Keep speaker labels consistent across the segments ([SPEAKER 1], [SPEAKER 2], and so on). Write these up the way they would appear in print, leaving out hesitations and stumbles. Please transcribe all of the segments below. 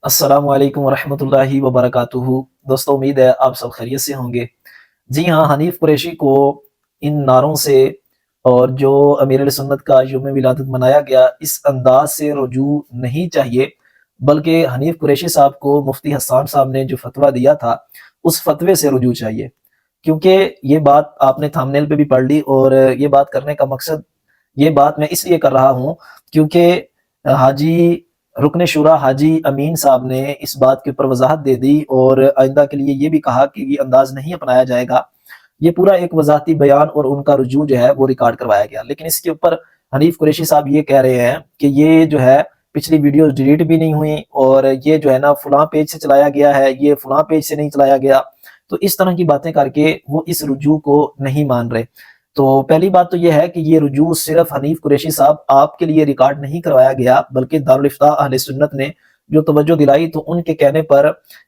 [SPEAKER 1] अस्सलामु अलैकुम वरहमतुल्लाहि वबरकातुहू। दोस्तों, उम्मीद है आप सब खैरियत से होंगे। जी हाँ, हनीफ़ कुरैशी को इन नारों से और जो अमीर सुन्नत का यौम विलादत मनाया गया, इस अंदाज़ से रुजू नहीं चाहिए, बल्कि हनीफ़ कुरैशी साहब को मुफ्ती हसन साहब ने जो फ़तवा दिया था, उस फ़तवे से रुजू चाहिए। क्योंकि ये बात आपने थंबनेल पे भी पढ़ ली, और ये बात करने का मकसद, ये बात मैं इसलिए कर रहा हूँ क्योंकि हाजी रुकन शुरा हाजी अमीन साहब ने इस बात के ऊपर वजाहत दे दी और आइंदा के लिए ये भी कहा कि ये अंदाज नहीं अपनाया जाएगा। ये पूरा एक वजाहती बयान और उनका रुजू जो है वो रिकॉर्ड करवाया गया। लेकिन इसके ऊपर हनीफ कुरैशी साहब ये कह रहे हैं कि ये जो है पिछली वीडियोस डिलीट भी नहीं हुई, और ये जो है ना फलां पेज से चलाया गया है, ये फलां पेज से नहीं चलाया गया। तो इस तरह की बातें करके वो इस रुजू को नहीं मान रहे। तो पहली बात तो ये है कि ये रुजू सिर्फ हनीफ कुरैशी साहब आपके लिए रिकॉर्ड नहीं करवाया गया, बल्कि दारुल इफ्ता अहले सुन्नत ने जो तवज्जो दिलाई तो उनके कहने पर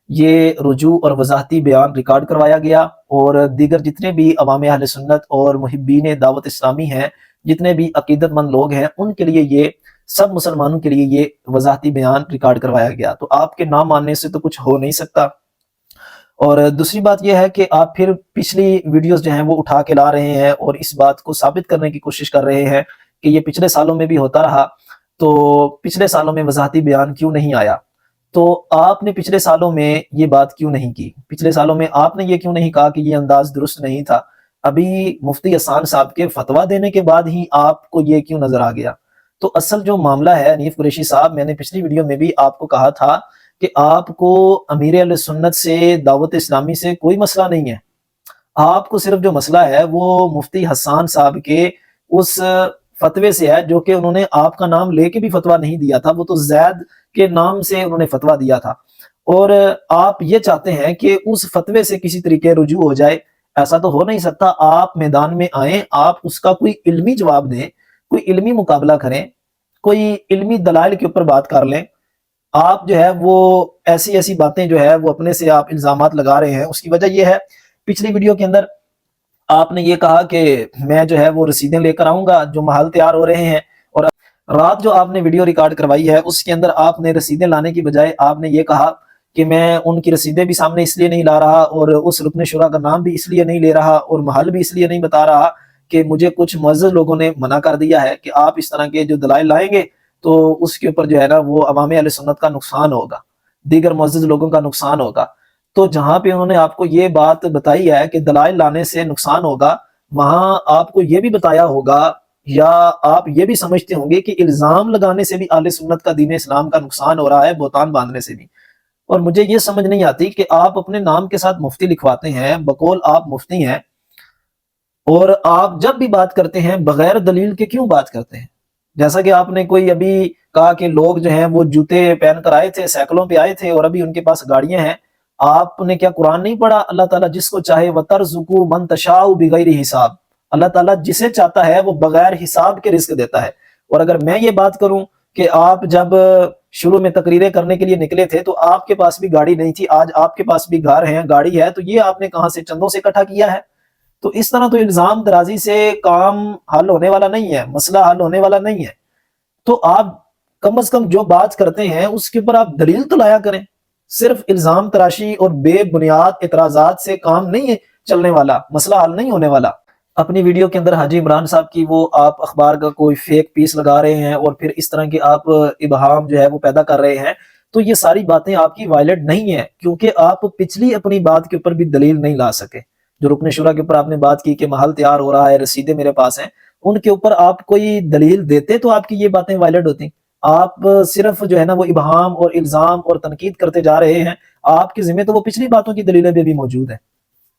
[SPEAKER 1] ये रुजू और वजाहती बयान रिकॉर्ड करवाया गया। और दीगर जितने भी अवाम अहले सुन्नत और मुहिब्बीन दावत इस्लामी हैं, जितने भी अकीदतमंद लोग हैं, उनके लिए ये, सब मुसलमानों के लिए ये वजाहती बयान रिकॉर्ड करवाया गया। तो आपके ना मानने से तो कुछ हो नहीं सकता। और दूसरी बात यह है कि आप फिर पिछली वीडियोस जो हैं वो उठा के ला रहे हैं और इस बात को साबित करने की कोशिश कर रहे हैं कि ये पिछले सालों में भी होता रहा, तो पिछले सालों में वजाहती बयान क्यों नहीं आया? तो आपने पिछले सालों में ये बात क्यों नहीं की? पिछले सालों में आपने ये क्यों नहीं कहा कि ये अंदाज दुरुस्त नहीं था? अभी मुफ्ती हसन साहब के फतवा देने के बाद ही आपको ये क्यों नजर आ गया? तो असल जो मामला है हनीफ कुरैशी साहब, मैंने पिछली वीडियो में भी आपको कहा था कि आपको अमीर अहले सुन्नत से, दावत इस्लामी से कोई मसला नहीं है। आपको सिर्फ जो मसला है वो मुफ्ती हसन साहब के उस फतवे से है, जो कि उन्होंने आपका नाम लेके भी फतवा नहीं दिया था, वो तो जैद के नाम से उन्होंने फतवा दिया था। और आप ये चाहते हैं कि उस फतवे से किसी तरीके रुजू हो जाए। ऐसा तो हो नहीं सकता। आप मैदान में आए, आप उसका कोई इल्मी जवाब दें, कोई इल्मी मुकाबला करें, कोई इल्मी दलाइल के ऊपर बात कर लें। आप जो है वो ऐसी-ऐसी बातें जो है वो अपने से आप इल्ज़ामात लगा रहे हैं। उसकी वजह ये है, पिछली वीडियो के अंदर आपने ये कहा कि मैं जो है वो रसीदें लेकर आऊँगा, जो महल तैयार हो रहे हैं, और रात जो आपने वीडियो रिकॉर्ड करवाई है उसके अंदर आपने रसीदें लाने की बजाय आपने ये कहा कि मैं उनकी रसीदें भी सामने इसलिए नहीं ला रहा और उस रुकन शुरा का नाम भी इसलिए नहीं ले रहा और महल भी इसलिए नहीं बता रहा कि मुझे कुछ मुअज़्ज़ज़ लोगों ने मना कर दिया है कि आप इस तरह के जो दलाइल लाएँगे तो उसके ऊपर जो है ना वो अवाम अहले सुन्नत का नुकसान होगा, दीगर मुअज़्ज़ज़ लोगों का नुकसान होगा। तो जहाँ पे उन्होंने आपको ये बात बताई है कि दलाइल लाने से नुकसान होगा, वहाँ आपको ये भी बताया होगा, या आप ये भी समझते होंगे कि इल्ज़ाम लगाने से भी अहले सुन्नत का, दीन इस्लाम का नुकसान हो रहा है, बहतान बाँधने से भी। और मुझे ये समझ नहीं आती कि आप अपने नाम के साथ मुफ्ती लिखवाते हैं, बकौल आप मुफ्ती हैं, और आप जब भी बात करते हैं बगैर दलील के क्यों बात करते हैं? जैसा कि आपने कोई अभी कहा कि लोग जो हैं वो जूते पहन कर आए थे, साइकिलों पे आए थे और अभी उनके पास गाड़ियाँ हैं। आपने क्या कुरान नहीं पढ़ा? अल्लाह ताला जिसको चाहे वतर्ज़ुक़ु मन तशाउ बिगैरि हिसाब। अल्लाह ताला जिसे चाहता है वो बगैर हिसाब के रिज़्क देता है। और अगर मैं ये बात करूँ कि आप जब शुरू में तकरीरें करने के लिए निकले थे तो आपके पास भी गाड़ी नहीं थी, आज आपके पास भी घर है, गाड़ी है, तो ये आपने कहाँ से, चंदों से इकट्ठा किया है? तो इस तरह तो इल्ज़ाम दराज़ी से काम हल होने वाला नहीं है, मसला हल होने वाला नहीं है। तो आप कम से कम जो बात करते हैं उसके ऊपर आप दलील तो लाया करें। सिर्फ इल्ज़ाम तराशी और बेबुनियाद एतराज़ात से काम नहीं है चलने वाला, मसला हल नहीं होने वाला। अपनी वीडियो के अंदर हाजी इमरान साहब की वो आप अखबार का कोई फेक पीस लगा रहे हैं और फिर इस तरह की आप इबहाम जो है वो पैदा कर रहे हैं। तो ये सारी बातें आपकी वायलेट नहीं है, क्योंकि आप पिछली अपनी बात के ऊपर भी दलील नहीं ला सके। जो रुकन शुरा के ऊपर आपने बात की कि महल तैयार हो रहा है, रसीदें मेरे पास हैं, उनके ऊपर आप कोई दलील देते तो आपकी ये बातें वायलेट होती। आप सिर्फ जो है ना वो इबहाम और इल्ज़ाम और तनकीद करते जा रहे हैं। आपके ज़िम्मे तो वो पिछली बातों की दलीलें भी मौजूद हैं।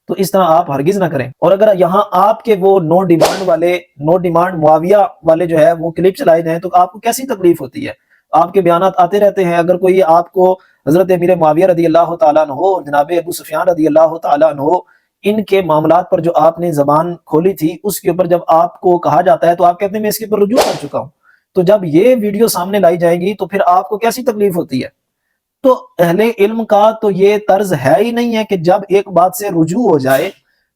[SPEAKER 1] तो इस तरह आप हरगिज़ ना करें। और अगर यहाँ आपके वो नो डिमांड वाले, नो डिमांड मुआविया वाले जो है वो क्लिप चलाए जाएँ तो आपको कैसी तकलीफ होती है? आपके बयानात आते रहते हैं। अगर कोई आपको हज़रत अमीर मुआविया रज़ियल्लाहु ताला अन्हु, जनाब अबू सुफ़ियान रज़ियल्लाहु ताला अन्हु, इनके मामलात पर जो आपने ज़बान खोली थी, उसके ऊपर जब आपको कहा जाता है तो आप कहते हैं मैं इसके ऊपर रुजू कर चुका हूँ। तो जब ये वीडियो सामने लाई जाएगी तो फिर आपको कैसी तकलीफ होती है? तो अहले इल्म का तो ये तर्ज है ही नहीं है कि जब एक बात से रुजू हो जाए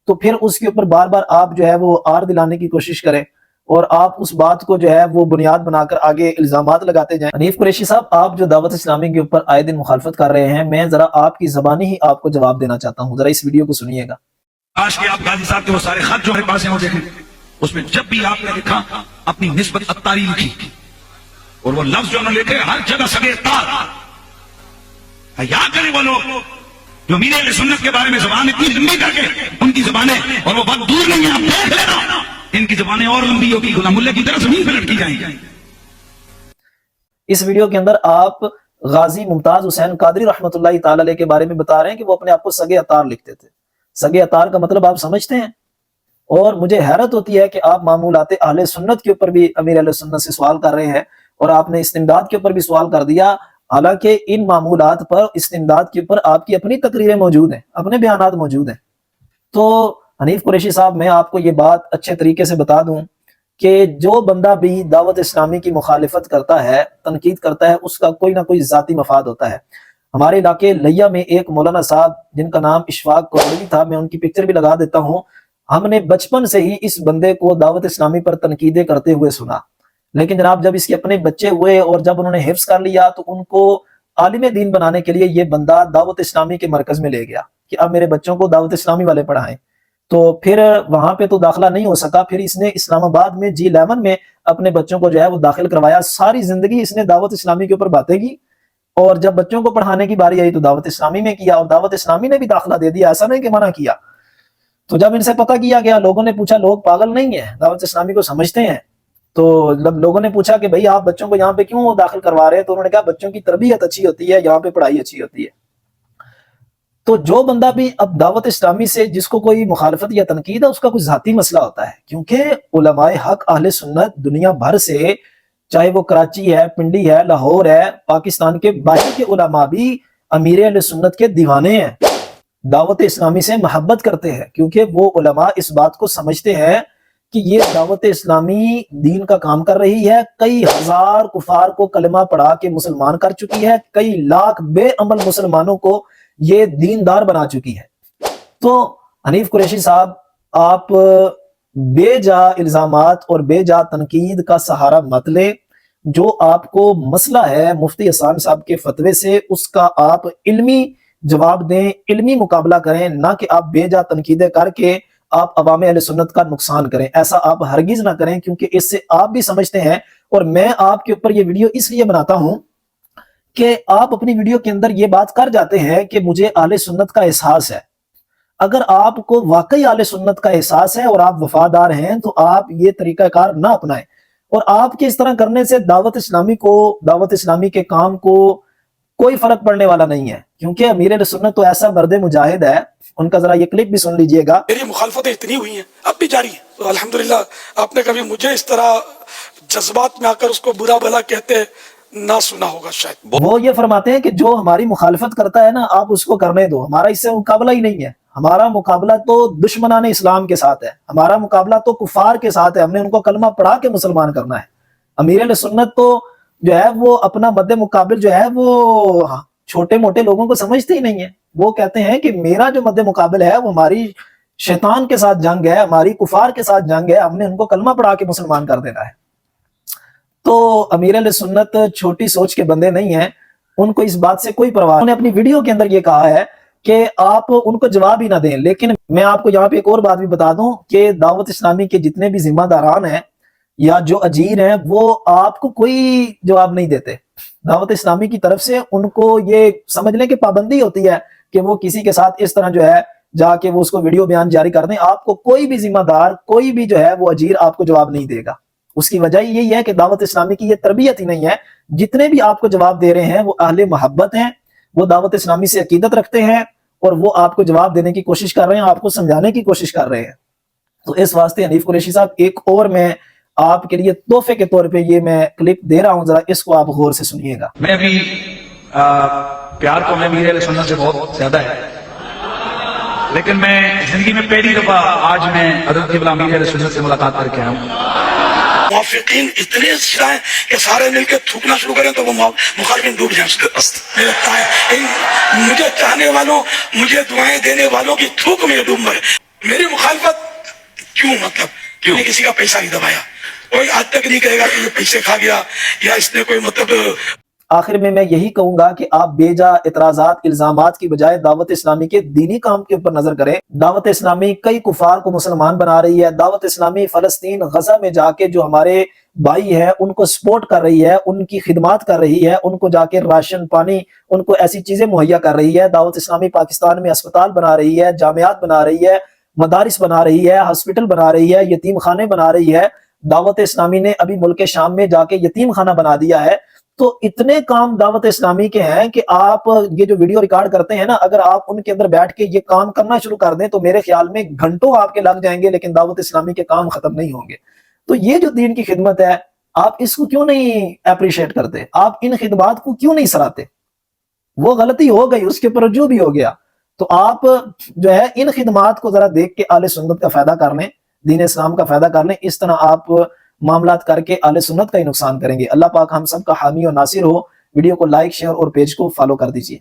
[SPEAKER 1] तो फिर उसके ऊपर बार बार आप जो है वो आर दिलाने की कोशिश करें। اور آپ اس بات کو جو ہے وہ بنیاد بنا کر آگے الزامات لگاتے جائیں۔ حنیف قریشی صاحب، آپ جو دعوت اسلامی کے اوپر آئے دن مخالفت کر رہے ہیں، میں ذرا آپ کی زبانی ہی آپ کو جواب دینا چاہتا ہوں، ذرا اس ویڈیو کو سنیے گا۔
[SPEAKER 2] آج کے آپ غازی صاحب کے وہ سارے خط جو ہمارے پاس ہیں وہ دیکھیں، اس میں جب بھی آپ نے لکھا اپنی نسبت اتاری لکھی، اور وہ لفظ جو انہوں نے لکھے ہر جگہ سگے اتار۔ یاد کریں وہ لوگ جو امیر اہل سنت کے بارے میں زبان اتنی لمبی کر کے ان کی زبانیں، اور وہ بہت دور نہیں ہیں، آپ دیکھ لینا ان کی زبانیں اور لمبی ہوگی، غلام اللہ کی طرح زمین پہ لٹکی جائیں گی۔
[SPEAKER 1] اس ویڈیو کے اندر آپ غازی ممتاز حسین قادری رحمۃ اللہ تعالی علیہ کے بارے میں بتا رہے ہیں کہ وہ اپنے آپ کو سگے اتار لکھتے تھے۔ سگے اتار کا مطلب آپ سمجھتے ہیں؟ اور مجھے حیرت ہوتی ہے کہ آپ معمولات اہل سنت کے اوپر بھی امیر اہل سنت سے سوال کر رہے ہیں، اور آپ نے استمداد کے اوپر بھی سوال کر دیا، حالانکہ ان معمولات پر، استمداد کے اوپر آپ کی اپنی تقریریں موجود ہیں، اپنے بیانات موجود ہیں۔ تو حنیف قریشی صاحب، میں آپ کو یہ بات اچھے طریقے سے بتا دوں کہ جو بندہ بھی دعوت اسلامی کی مخالفت کرتا ہے، تنقید کرتا ہے، اس کا کوئی نہ کوئی ذاتی مفاد ہوتا ہے۔ ہمارے علاقے لیا میں ایک مولانا صاحب جن کا نام اشفاق کوڑی تھا، میں ان کی پکچر بھی لگا دیتا ہوں، ہم نے بچپن سے ہی اس بندے کو دعوت اسلامی پر تنقیدیں کرتے ہوئے سنا، لیکن جناب جب اس کے اپنے بچے ہوئے اور جب انہوں نے حفظ کر لیا تو ان کو عالم دین بنانے کے لیے یہ بندہ دعوت اسلامی کے مرکز میں لے گیا کہ اب میرے بچوں کو دعوت اسلامی والے پڑھائیں۔ تو پھر وہاں پہ تو داخلہ نہیں ہو سکا، پھر اس نے اسلام آباد میں G11 میں اپنے بچوں کو جو ہے وہ داخل کروایا۔ ساری زندگی اس نے دعوت اسلامی کے اوپر باتیں کی، اور جب بچوں کو پڑھانے کی باری آئی تو دعوت اسلامی میں کیا، اور دعوت اسلامی نے بھی داخلہ دے دیا، ایسا نہیں کہ منع کیا۔ تو جب ان سے پتہ کیا گیا، لوگوں نے پوچھا، لوگ پاگل نہیں ہیں، دعوت اسلامی کو سمجھتے ہیں، تو جب لوگوں نے پوچھا کہ بھئی آپ بچوں کو یہاں پہ کیوں داخل کروا رہے ہیں، تو انہوں نے کہا بچوں کی تربیت اچھی ہوتی ہے، یہاں پہ پڑھائی اچھی ہوتی ہے۔ تو جو بندہ بھی اب دعوت اسلامی سے جس کو کوئی مخالفت یا تنقید ہے، اس کا کوئی ذاتی مسئلہ ہوتا ہے، کیونکہ علماء حق اہل سنت دنیا بھر سے، چاہے وہ کراچی ہے، پنڈی ہے، لاہور ہے، پاکستان کے باہر کے علماء بھی امیر اہل سنت کے دیوانے ہیں، دعوت اسلامی سے محبت کرتے ہیں، کیونکہ وہ علماء اس بات کو سمجھتے ہیں کہ یہ دعوت اسلامی دین کا کام کر رہی ہے، کئی ہزار کفار کو کلمہ پڑھا کے مسلمان کر چکی ہے، کئی لاکھ بے عمل مسلمانوں کو یہ دیندار بنا چکی ہے۔ تو حنیف قریشی صاحب، آپ بے جا الزامات اور بے جا تنقید کا سہارا مت لیں۔ جو آپ کو مسئلہ ہے مفتی احسان صاحب کے فتوے سے، اس کا آپ علمی جواب دیں، علمی مقابلہ کریں، نہ کہ آپ بے جا تنقیدیں کر کے آپ عوام اہل سنت کا نقصان کریں۔ ایسا آپ ہرگز نہ کریں، کیونکہ اس سے آپ بھی سمجھتے ہیں، اور میں آپ کے اوپر یہ ویڈیو اس لیے بناتا ہوں کہ آپ اپنی ویڈیو کے اندر یہ بات کر جاتے ہیں کہ مجھے اہل سنت کا احساس ہے۔ اگر آپ کو واقعی اہل سنت کا احساس ہے اور آپ وفادار ہیں تو آپ یہ طریقہ کار نہ اپنائیں، اور آپ کے اس طرح کرنے سے دعوت اسلامی کے کام کو کوئی فرق پڑنے والا نہیں ہے، کیونکہ امیر اہل سنت تو ایسا مرد مجاہد ہے۔ ان کا ذرا یہ کلپ بھی سن لیجئے گا۔
[SPEAKER 3] میری مخالفتیں اتنی ہوئی ہیں، اب بھی جاری ہیں، تو الحمدللہ آپ نے کبھی مجھے اس طرح جذبات میں آ کر اس کو برا بھلا کہتے نہ سنا ہوگا شاید۔
[SPEAKER 1] وہ یہ فرماتے ہیں کہ جو ہماری مخالفت کرتا ہے نا، آپ اس کو کرنے دو، ہمارا اس سے مقابلہ ہی نہیں ہے، ہمارا مقابلہ تو دشمنان اسلام کے ساتھ ہے، ہمارا مقابلہ تو کفار کے ساتھ ہے، ہم نے ان کو کلمہ پڑھا کے مسلمان کرنا ہے۔ امیر اہل سنت تو جو ہے وہ اپنا مد مقابل جو ہے وہ چھوٹے موٹے لوگوں کو سمجھتے ہی نہیں ہے، وہ کہتے ہیں کہ میرا جو مد مقابل ہے وہ ہماری شیطان کے ساتھ جنگ ہے، ہماری کفار کے ساتھ جنگ ہے، ہم نے ان کو کلمہ پڑھا کے مسلمان کر دینا ہے۔ تو امیر اہل سنت چھوٹی سوچ کے بندے نہیں ہیں، ان کو اس بات سے کوئی پرواہ نہیں۔ انہوں نے اپنی ویڈیو کے اندر یہ کہا ہے کہ آپ ان کو جواب ہی نہ دیں، لیکن میں آپ کو یہاں پہ ایک اور بات بھی بتا دوں کہ دعوت اسلامی کے جتنے بھی ذمہ داران ہیں یا جو اجیر ہیں، وہ آپ کو کوئی جواب نہیں دیتے۔ دعوت اسلامی کی طرف سے ان کو یہ سمجھ لیں کہ پابندی ہوتی ہے کہ وہ کسی کے ساتھ اس طرح جو ہے جا کے وہ اس کو ویڈیو بیان جاری کر دیں، آپ کو کوئی بھی ذمہ دار، کوئی بھی جو ہے وہ اجیر آپ کو جواب نہیں دے گا۔ اس کی وجہ یہی ہے کہ دعوت اسلامی کی یہ تربیت ہی نہیں ہے۔ جتنے بھی آپ کو جواب دے رہے ہیں وہ اہل محبت ہیں، وہ دعوت اسلامی سے عقیدت رکھتے ہیں، اور وہ آپ کو جواب دینے کی کوشش کر رہے ہیں، آپ کو سمجھانے کی کوشش کر رہے ہیں۔ تو اس واسطے حنیف قریشی صاحب، ایک اور میں آپ کے لیے تحفے کے طور پہ یہ میں کلپ دے رہا ہوں، ذرا اس کو آپ غور سے سنیے گا۔
[SPEAKER 2] میں بھی پیار تو میں امیر اہل سنت سے بہت زیادہ ہے، لیکن میں زندگی میں پہلی دفعہ آج میں حضرت قبلہ امیر اہل سنت سے ملاقات کر کے آیا ہوں۔
[SPEAKER 3] موافقین اتنے زیادہ ہیں کہ سارے مل کے تھوکنا شروع کریں تو وہ مخالفین ڈوب جائیں۔ مجھے لگتا ہے مجھے چاہنے والوں، مجھے دعائیں دینے والوں کی تھوک میں ڈوب مرے۔ میری مخالفت کیوں؟ مطلب میں نے کسی کا پیسہ نہیں دبایا، कोई आज तक नहीं कहेगा कि ये पैसे खा गया या इसने कोई मतलब।
[SPEAKER 1] आखिर में मैं यही कहूंगा कि आप बेजा इतराजात इल्जामात की बजाय दावत इस्लामी के दीनी काम के ऊपर नजर करें। दावत इस्लामी कई कुफार को मुसलमान बना रही है। दावत इस्लामी फलस्तीन गजा में जाके जो हमारे भाई है उनको सपोर्ट कर रही है, उनकी खिदमत कर रही है, उनको जाके राशन पानी, उनको ऐसी चीजें मुहैया कर रही है। दावत इस्लामी पाकिस्तान में अस्पताल बना रही है, जामियात बना रही है, मदारिस बना रही है, हॉस्पिटल बना रही है, यतीम खाने बना रही है। दावत इस्लामी ने अभी मुल्क शाम में जाके यतीम खाना बना दिया है। तो इतने काम दावत इस्लामी के हैं कि आप ये जो वीडियो रिकॉर्ड करते हैं ना, अगर आप उनके अंदर बैठ के ये काम करना शुरू कर दें तो मेरे ख्याल में घंटों आपके लग जाएंगे, लेकिन दावत इस्लामी के काम खत्म नहीं होंगे। तो ये जो दीन की खिदमत है, आप इसको क्यों नहीं अप्रिशिएट करते? आप इन खिदमत को क्यों नहीं सराहते? वो गलती हो गई, उसके ऊपर रजू भी हो गया, तो आप जो है इन खिदमत को जरा देख के आले सुन्नत का फायदा कर लें, दीन इस्लाम का फायदा कर लें। इस तरह आप मामलात करके आले सुन्नत का ही नुकसान करेंगे। अल्लाह पाक हम सब का हामी और नासिर हो। वीडियो को लाइक, शेयर और पेज को फॉलो कर दीजिए।